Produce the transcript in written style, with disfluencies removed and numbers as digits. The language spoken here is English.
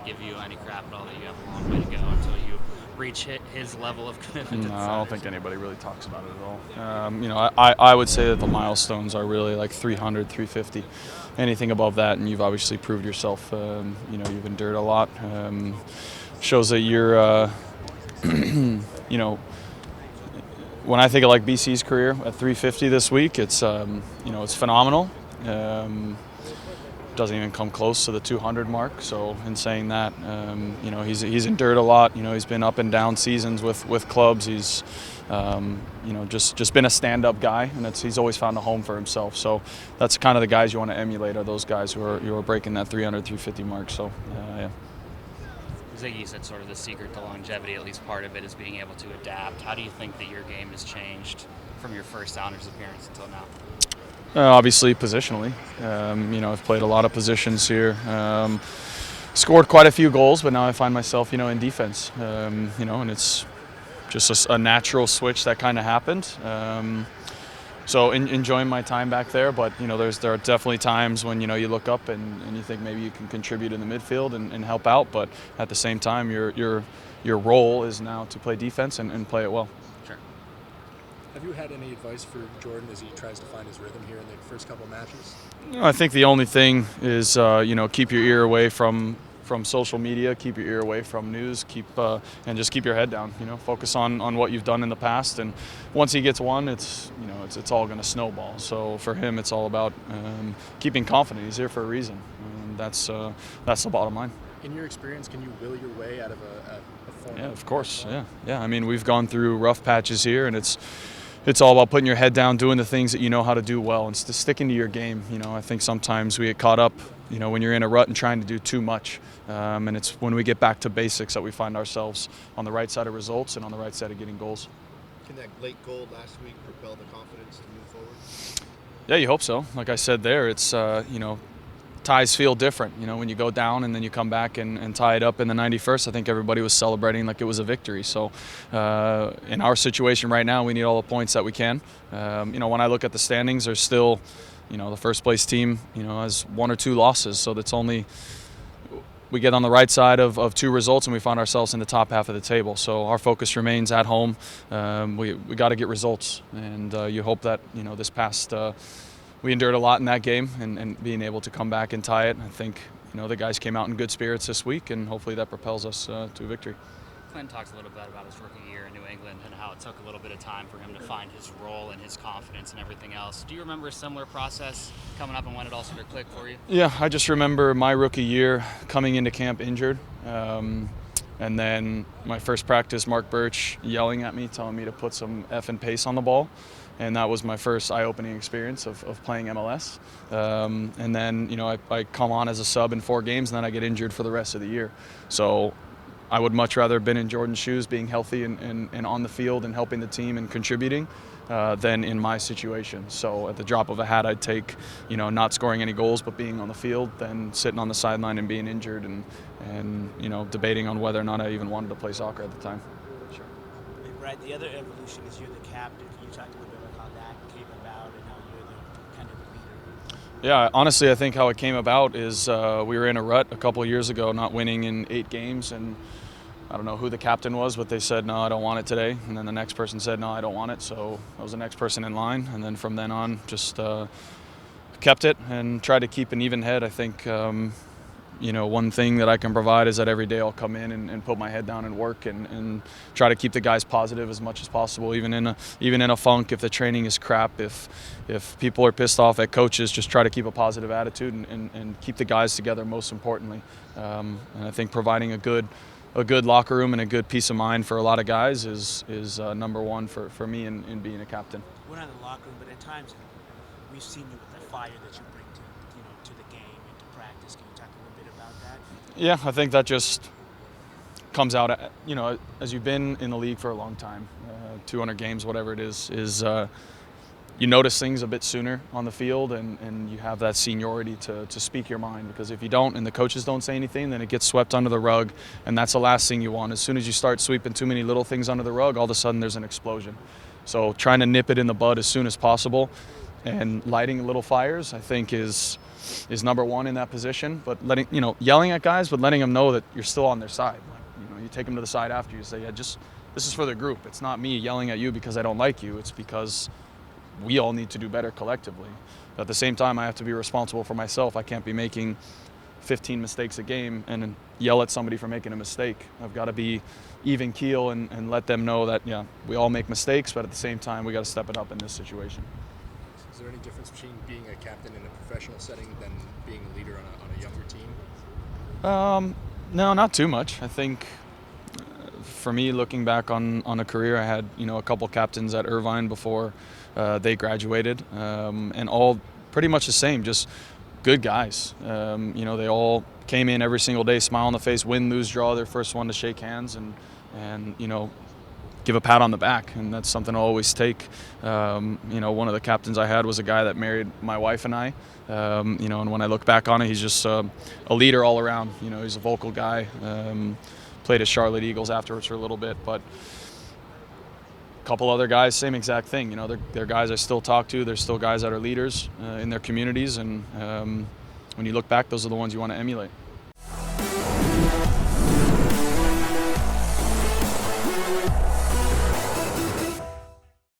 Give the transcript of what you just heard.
give you any crap at all that you have a long way to go until you reach his level of commitment to No, the I don't Sox? think anybody really talks about it at all. I would say that the milestones are really like 300, 350. Anything above that, and you've obviously proved yourself. You've endured a lot. Shows that you're, you know, when I think of like BC's career at 350 this week, it's phenomenal. Doesn't even come close to the 200 mark. So in saying that, he's endured a lot. He's been up and down seasons with clubs. He's just been a stand-up guy, and he's always found a home for himself. So that's kind of the guys you want to emulate, are those guys who are breaking that 300, 350 mark. So yeah. Ziggy said sort of the secret to longevity, at least part of it, is being able to adapt. How do you think that your game has changed from your first Sounders appearance until now? Obviously, positionally. I've played a lot of positions here. Scored quite a few goals, but now I find myself, in defense. And it's just a natural switch that kind of happened. So enjoying my time back there, but there are definitely times when you look up and you think maybe you can contribute in the midfield and help out, but at the same time your role is now to play defense and play it well. Sure. Have you had any advice for Jordan as he tries to find his rhythm here in the first couple matches? I think the only thing is keep your ear away from social media, keep your ear away from news, and just keep your head down. Focus on what you've done in the past, and once he gets one, it's all going to snowball. So for him, it's all about keeping confident. He's here for a reason, and that's the bottom line. In your experience, can you will your way out of a form? Yeah, of course. Yeah. I mean, we've gone through rough patches here, and it's all about putting your head down, doing the things that you know how to do well, and sticking to your game. I think sometimes we get caught up, when you're in a rut and trying to do too much. And it's when we get back to basics that we find ourselves on the right side of results and on the right side of getting goals. Can that late goal last week propel the confidence to move forward? Yeah, you hope so. Like I said there, it's, ties feel different. When you go down and then you come back and tie it up in the 91st, I think everybody was celebrating like it was a victory. So in our situation right now, we need all the points that we can. When I look at the standings, there's still, the first place team, has 1 or 2 losses. So that's only, we get on the right side of 2 results and we find ourselves in the top half of the table. So our focus remains at home. We got to get results, and you hope that this past we endured a lot in that game, and being able to come back and tie it. I think the guys came out in good spirits this week, and hopefully that propels us to a victory. Clint talks a little bit about his rookie year in New England and how it took a little bit of time for him to find his role and his confidence and everything else. Do you remember a similar process coming up and when it all sort of clicked for you? Yeah, I just remember my rookie year coming into camp injured. And then my first practice, Mark Birch yelling at me, telling me to put some effing pace on the ball. And that was my first eye-opening experience of playing MLS. And then, I come on as a sub in 4 games, and then I get injured for the rest of the year. So I would much rather have been in Jordan's shoes, being healthy and on the field and helping the team and contributing than in my situation. So at the drop of a hat, I'd take, not scoring any goals but being on the field than sitting on the sideline and being injured and debating on whether or not I even wanted to play soccer at the time. Sure. Right, the other evolution is you're the captain. Can you talk a little bit about how that came about and how you're the kind of leader? Yeah, honestly, I think how it came about is we were in a rut a couple of years ago, not winning in 8 games, and I don't know who the captain was, but they said, no, I don't want it today. And then the next person said, no, I don't want it. So I was the next person in line. And then from then on, just kept it and tried to keep an even head. I think, one thing that I can provide is that every day I'll come in and put my head down and work and try to keep the guys positive as much as possible, even in a funk. If the training is crap, if people are pissed off at coaches, just try to keep a positive attitude and keep the guys together, most importantly. And I think providing a good locker room and a good peace of mind for a lot of guys is number one for me in being a captain. We're not in the locker room, but at times we've seen you with the fire that you bring to the game and to practice. Can you talk a little bit about that? Yeah, I think that just comes out, as you've been in the league for a long time, 200 games, whatever it is you notice things a bit sooner on the field, and you have that seniority to speak your mind, because if you don't and the coaches don't say anything, then it gets swept under the rug, and that's the last thing you want. As soon as you start sweeping too many little things under the rug, all of a sudden there's an explosion. So trying to nip it in the bud as soon as possible, and lighting little fires, I think is number one in that position. But yelling at guys, but letting them know that you're still on their side. You take them to the side after, you say, yeah, this is for the group. It's not me yelling at you because I don't like you. It's because we all need to do better collectively. But at the same time, I have to be responsible for myself. I can't be making 15 mistakes a game and yell at somebody for making a mistake. I've got to be even keel and let them know that, yeah, we all make mistakes, but at the same time, we got to step it up in this situation. Is there any difference between being a captain in a professional setting than being a leader on a younger team? No, not too much. I think for me, looking back on a career, I had a couple captains at Irvine before they graduated, and all pretty much the same, just good guys. They all came in every single day, smile on the face, win, lose, draw. They're first one to shake hands and give a pat on the back, and that's something I'll always take. One of the captains I had was a guy that married my wife and I. And when I look back on it, he's just a leader all around. He's a vocal guy. Played at Charlotte Eagles afterwards for a little bit, but a couple other guys, same exact thing. They're guys I still talk to. They're still guys that are leaders in their communities, and when you look back, those are the ones you want to emulate.